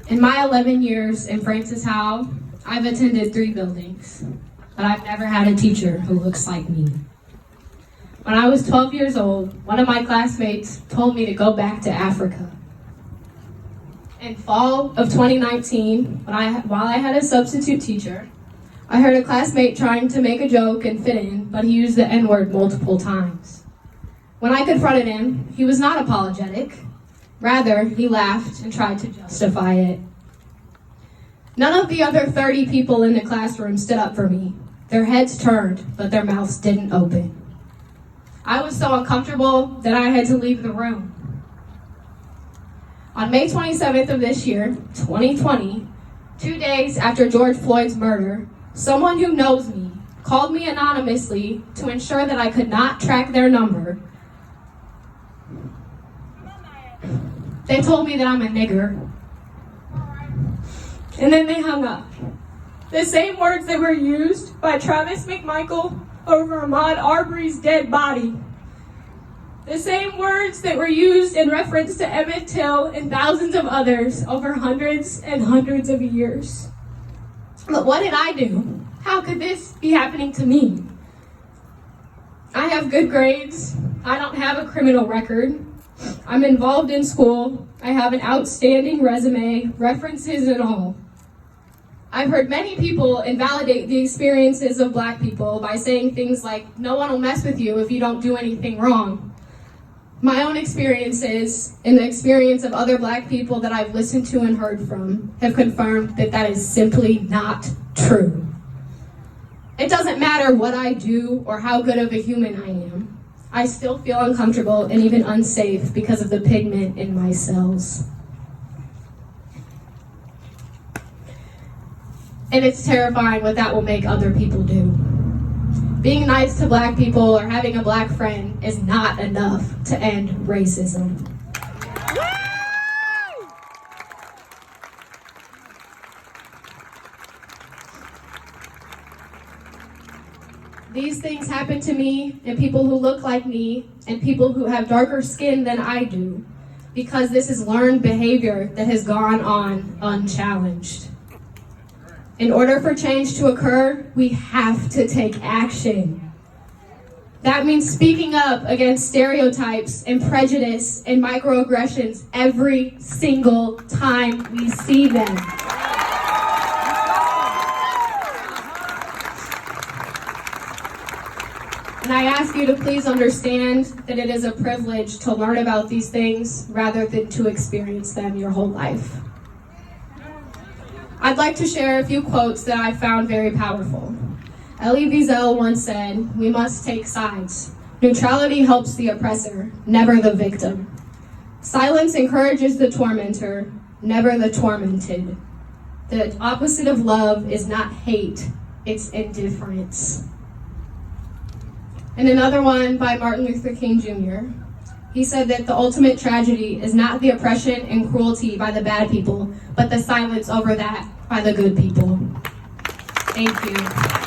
In my 11 years in Francis Howell, I've attended 3 buildings, but I've never had a teacher who looks like me. When I was 12 years old, one of my classmates told me to go back to Africa. In fall of 2019, while I had a substitute teacher, I heard a classmate trying to make a joke and fit in, but he used the N-word multiple times. When I confronted him, he was not apologetic. Rather, he laughed and tried to justify it. None of the other 30 people in the classroom stood up for me. Their heads turned, but their mouths didn't open. I was so uncomfortable that I had to leave the room. On May 27th of this year, 2020, 2 days after George Floyd's murder, someone who knows me called me anonymously to ensure that I could not track their number. They told me that I'm a nigger. And then they hung up. The same words that were used by Travis McMichael over Ahmaud Arbery's dead body. The same words that were used in reference to Emmitt Till and thousands of others over hundreds and hundreds of years. But what did I do? How could this be happening to me? I have good grades. I don't have a criminal record. I'm involved in school. I have an outstanding resume, references and all. I've heard many people invalidate the experiences of Black people by saying things like, no one will mess with you if you don't do anything wrong. My own experiences and the experience of other Black people that I've listened to and heard from have confirmed that that is simply not true. It doesn't matter what I do or how good of a human I am. I still feel uncomfortable and even unsafe because of the pigment in my cells. And it's terrifying what that will make other people do. Being nice to Black people or having a Black friend is not enough to end racism. These things happen to me and people who look like me and people who have darker skin than I do because this is learned behavior that has gone on unchallenged. In order for change to occur, we have to take action. That means speaking up against stereotypes and prejudice and microaggressions every single time we see them. And I ask you to please understand that it is a privilege to learn about these things rather than to experience them your whole life. I'd like to share a few quotes that I found very powerful. Elie Wiesel once said, "We must take sides. Neutrality helps the oppressor, never the victim. Silence encourages the tormentor, never the tormented. The opposite of love is not hate, it's indifference." And another one by Martin Luther King Jr. He said that the ultimate tragedy is not the oppression and cruelty by the bad people, but the silence over that by the good people. Thank you.